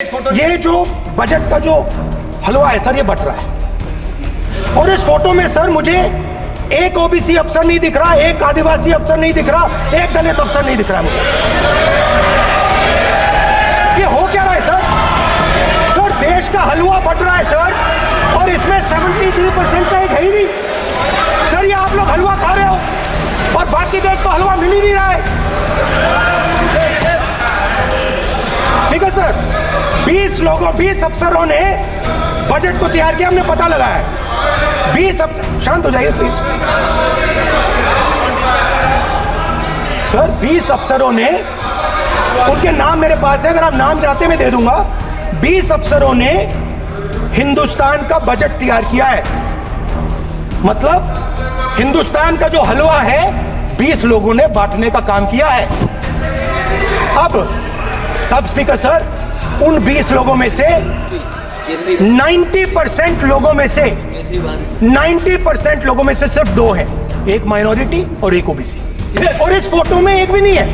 ये जो बजट का जो हलवा है सर, ये बट रहा है। और इस फोटो में सर मुझे एक ओबीसी अफसर नहीं दिख रहा, एक आदिवासी अफसर नहीं दिख रहा, एक दलित अफसर नहीं दिख रहा मुझे। ये हो क्या रहा है सर? सर देश का हलवा बट रहा है सर, और इसमें 73% का एक है ही नहीं सर। ये आप लोग हलवा खा रहे हो और बाकी देश को हलवा मिल ही नहीं रहा है। ठीक है सर, 20 अफसरों ने बजट को तैयार किया, हमने पता लगाया है। 20 अफसर, शांत हो जाइए प्लीज सर। 20 अफसरों ने, उनके नाम मेरे पास है, अगर आप नाम चाहते मैं दे दूंगा। 20 अफसरों ने हिंदुस्तान का बजट तैयार किया है। मतलब हिंदुस्तान का जो हलवा है 20 लोगों ने बांटने का काम किया है। अब स्पीकर सर, उन 20 लोगों में से 90% लोगों में से 90% लोगों में से सिर्फ 2 हैं, एक माइनॉरिटी और एक ओबीसी। और इस फोटो में एक भी नहीं है।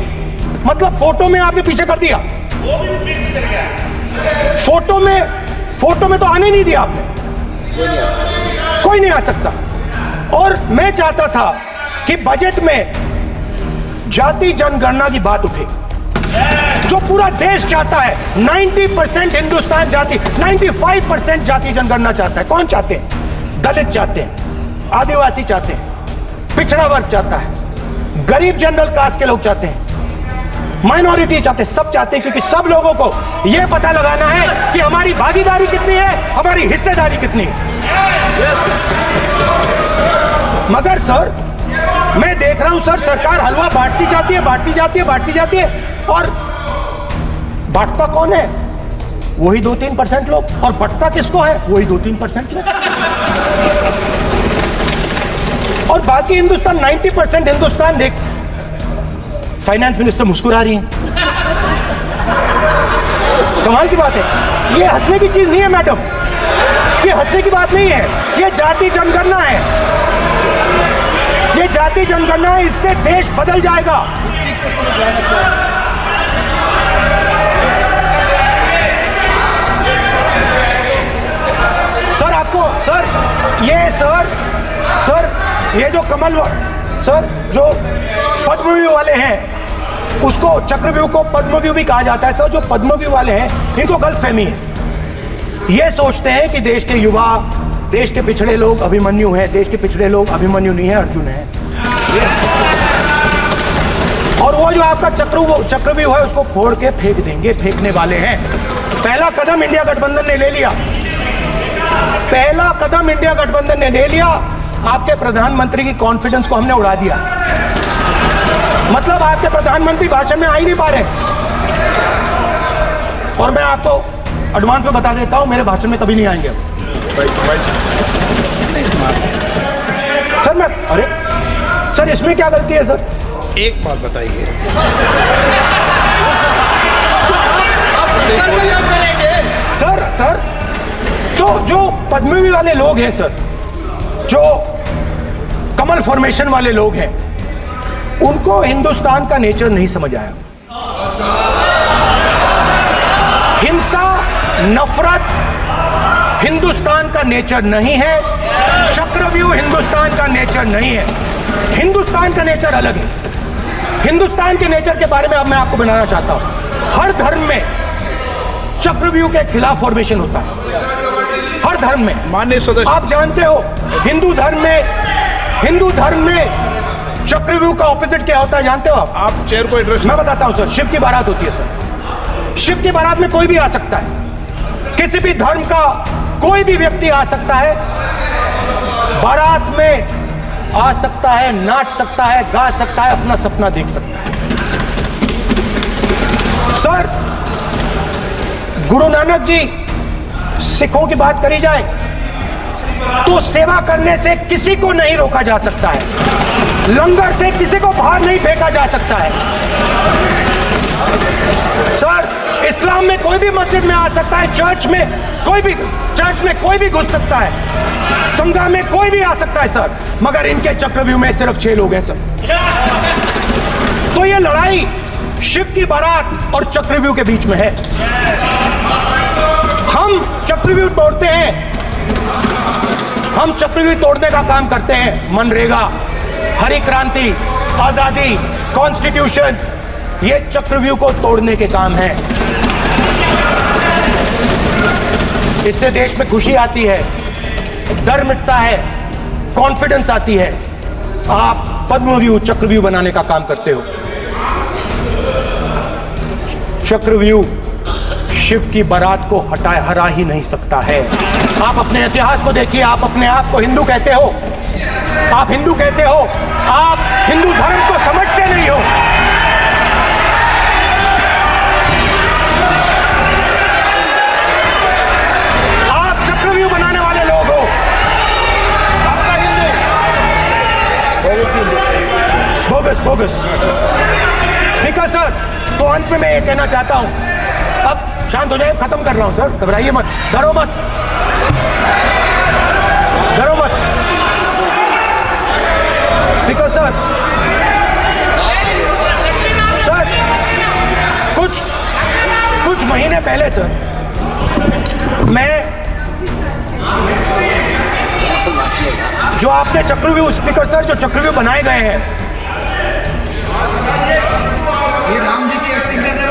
मतलब फोटो में आपने पीछे कर दिया, फोटो में तो आने नहीं दिया आपने, कोई नहीं आ सकता। और मैं चाहता था कि बजट में जाति जनगणना की बात उठे, जो पूरा देश चाहता है। 90% हिंदुस्तान जाति, 95% जाति जनगणना चाहता है। कौन चाहते हैं? दलित चाहते हैं, आदिवासी चाहते हैं, पिछड़ा वर्ग चाहता है, गरीब जनरल कास्ट के लोग चाहते हैं, माइनॉरिटी चाहते हैं, सब चाहते हैं। क्योंकि सब लोगों को यह पता लगाना है कि हमारी भागीदारी कितनी है, हमारी हिस्सेदारी कितनी है। मगर सर मैं देख रहा हूं सर, सरकार हलवा बांटती जाती है, और बांटता कौन है? वही 2-3% लोग, और बंटता किसको है? वही 2-3% लोग। और बाकी हिंदुस्तान, 90% हिंदुस्तान देख। फाइनेंस मिनिस्टर मुस्कुरा रही हैं। कमाल की बात है। ये हंसने की चीज नहीं है मैडम, ये हंसने की बात नहीं है, ये जाति जनगणना है। ये जाति जनगणना है, इससे देश बदल जाएगा। सर आपको सर ये जो कमल सर जो पद्मव्यूह वाले हैं, उसको चक्रव्यूह को पद्मव्यूह भी कहा जाता है सर। जो पद्मव्यूह वाले हैं इनको गलतफहमी है। ये सोचते हैं कि देश के युवा, देश के पिछड़े लोग अभिमन्यु हैं। देश के पिछड़े लोग अभिमन्यु नहीं है, अर्जुन है। और वो जो आपका चक्रव्यूह है उसको फोड़ के फेंक देंगे, फेंकने वाले हैं। पहला कदम इंडिया गठबंधन ने ले लिया, आपके प्रधानमंत्री की कॉन्फिडेंस को हमने उड़ा दिया। मतलब आपके प्रधानमंत्री भाषण में आ ही नहीं पा रहे। और मैं आपको एडवांस में बता देता हूं, मेरे भाषण में कभी नहीं आएंगे सर। अरे सर इसमें क्या गलती है सर? एक बात बताइए। सर तो जो पद्मव्यूह वाले लोग हैं सर, जो कमल फॉर्मेशन वाले लोग हैं, उनको हिंदुस्तान का नेचर नहीं समझ आया। हिंसा, नफरत हिंदुस्तान का नेचर नहीं है। चक्रव्यूह हिंदुस्तान का नेचर नहीं है। हिंदुस्तान का नेचर अलग है। हिंदुस्तान के नेचर के बारे में अब मैं आपको बनाना चाहता हूं। हर धर्म में चक्रव्यूह के खिलाफ फॉर्मेशन होता है, हर धर्म में। माननीय सदस्य, आप जानते हो हिंदू धर्म में चक्रव्यूह का ऑपोजिट क्या होता है, जानते हो आप चेयर को एड्रेस। मैं बताता हूं सर। शिव की बारात होती है सर। शिव की बारात में कोई भी आ सकता है, किसी भी धर्म का कोई भी व्यक्ति आ सकता है, बारात में आ सकता है, नाच सकता है, गा सकता है, अपना सपना देख सकता है। सर गुरु नानक जी, सिखों की बात करी जाए तो सेवा करने से किसी को नहीं रोका जा सकता है, लंगर से किसी को बाहर नहीं फेंका जा सकता है। सर इस्लाम में कोई भी मस्जिद में आ सकता है, चर्च में कोई भी घुस सकता है, संघा में कोई भी आ सकता है सर। मगर इनके चक्रव्यूह में सिर्फ 6 लोग हैं सर। तो ये लड़ाई शिव की बारात और चक्रव्यूह के बीच में है। चक्रव्यूह तोड़ते हैं, हम चक्रव्यूह तोड़ने का काम करते हैं। मनरेगा, हरी क्रांति, आजादी, कॉन्स्टिट्यूशन, ये चक्रव्यूह को तोड़ने के काम है। इससे देश में खुशी आती है, डर मिटता है, कॉन्फिडेंस आती है। आप पद्मव्यूह चक्रव्यूह बनाने का काम करते हो। चक्रव्यूह शिव की बारात को हरा ही नहीं सकता है। आप अपने इतिहास को देखिए, आप अपने आप को हिंदू कहते हो, आप हिंदू कहते हो, आप हिंदू धर्म को समझते नहीं हो। आप चक्रव्यूह बनाने वाले लोग हो। Bogus bogus. स्पीकर सर, तो अंत में मैं ये कहना चाहता हूं, अब शांत हो जाए, खत्म कर रहा हूं सर, घबराइए मत, डरो मत, डरो मत। स्पीकर सर, सर कुछ महीने पहले सर, मैं जो आपने चक्रव्यूह, स्पीकर सर, जो चक्रव्यूह बनाए गए हैं,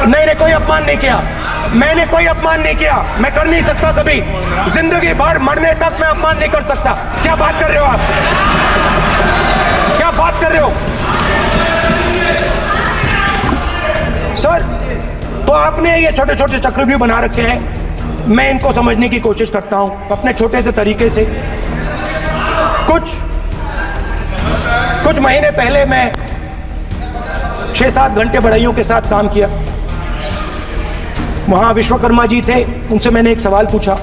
नहीं, कोई अपमान नहीं किया, मैंने कोई अपमान नहीं किया, मैं कर नहीं सकता कभी, जिंदगी भर मरने तक मैं अपमान नहीं कर सकता। क्या बात कर रहे हो आप, क्या बात कर रहे हो सर? तो आपने ये छोटे छोटे चक्रव्यूह बना रखे हैं, मैं इनको समझने की कोशिश करता हूं अपने छोटे से तरीके से। कुछ महीने पहले मैं 6-7 घंटे बढ़इयों के साथ काम किया। वहां विश्वकर्मा जी थे, उनसे मैंने एक सवाल पूछा।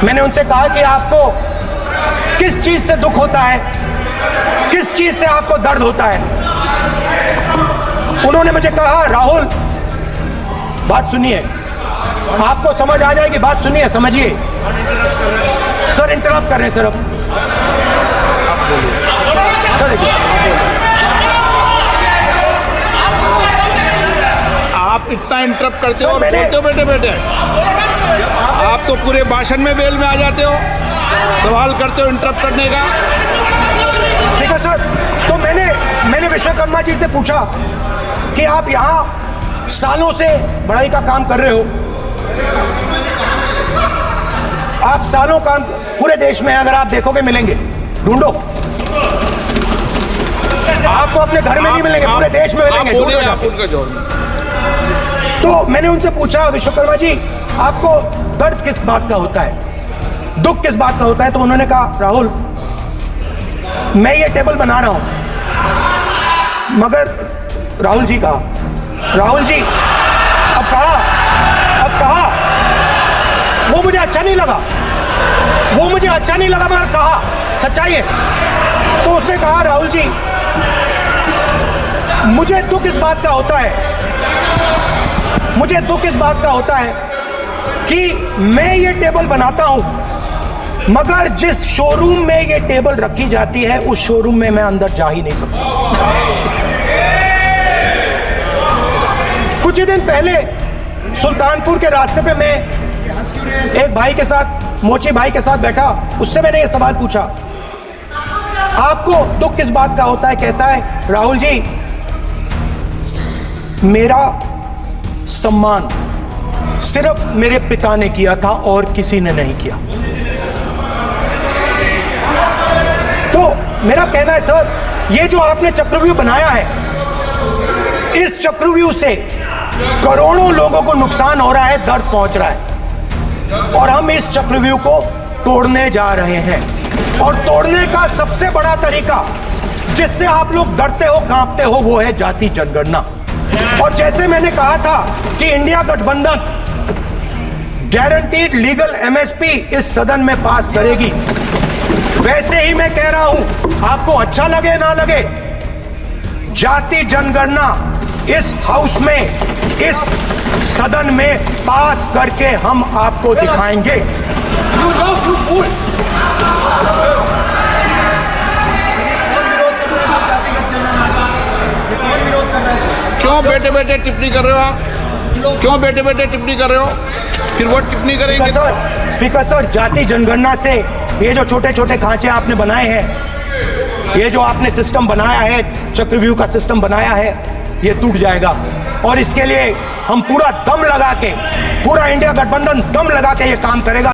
मैंने उनसे कहा कि आपको किस चीज से दुख होता है, किस चीज से आपको दर्द होता है? उन्होंने मुझे कहा, राहुल बात सुनिए, आपको समझ आ जाएगी, बात सुनिए, समझिए। सर इंटरप्ट कर रहे हैं सर, अब आप इतना इंटरप्ट करते हो, बोलते हो बेटे, आप तो पूरे भाषण में बेल में आ जाते हो, सवाल करते हो इंटरप्ट करने का। स्पीकर सर, तो मैंने विश्वकर्मा जी से पूछा कि आप यहाँ सालों से बढ़ाई का काम कर रहे हो, आप सालों काम पूरे देश में, अगर आप देखोगे मिलेंगे, ढूंढो, आपको अपने घर में नहीं मिलेंगे, पूरे देश में मिलेंगे। आप उनका जोर। तो मैंने उनसे पूछा, विश्वकर्मा जी आपको दर्द किस बात का होता है, दुख किस बात का होता है? तो उन्होंने कहा, राहुल मैं ये टेबल बना रहा हूं, मगर राहुल जी कहा, राहुल जी अब कहा, वो मुझे अच्छा नहीं लगा, मगर कहा, सच्चाई है। तो उसने कहा, राहुल जी मुझे दुख इस बात का होता है, कि मैं ये टेबल बनाता हूं, मगर जिस शोरूम में ये टेबल रखी जाती है, उस शोरूम में मैं अंदर जा ही नहीं सकता। कुछ ही दिन पहले सुल्तानपुर के रास्ते पे मैं एक भाई के साथ, मोची भाई के साथ बैठा, उससे मैंने ये सवाल पूछा, आपको दुख किस बात का होता है? कहता है, राहुल जी मेरा सम्मान सिर्फ मेरे पिता ने किया था और किसी ने नहीं किया। तो मेरा कहना है सर, ये जो आपने चक्रव्यूह बनाया है, इस चक्रव्यूह से करोड़ों लोगों को नुकसान हो रहा है, दर्द पहुंच रहा है, और हम इस चक्रव्यूह को तोड़ने जा रहे हैं। और तोड़ने का सबसे बड़ा तरीका, जिससे आप लोग डरते हो, कांपते हो, वो है जाति जनगणना। और जैसे मैंने कहा था कि इंडिया गठबंधन गारंटीड लीगल एमएसपी इस सदन में पास करेगी, वैसे ही मैं कह रहा हूं, आपको अच्छा लगे ना लगे, जाति जनगणना इस हाउस में, इस सदन में पास करके हम आपको दिखाएंगे। क्यों बेटे बेटे टिप्पणी कर रहे हो आप? क्यों बेटे बेटे टिप्पणी कर रहे हो? फिर वोट कितनी करेंगे? स्पीकर सर, जाति जनगणना से ये जो छोटे छोटे खांचे आपने बनाए हैं, ये जो आपने सिस्टम बनाया है, चक्रव्यूह का सिस्टम बनाया है, ये टूट जाएगा। और इसके लिए हम पूरा दम लगा के, पूरा इंडिया गठबंधन दम लगा के ये काम करेगा।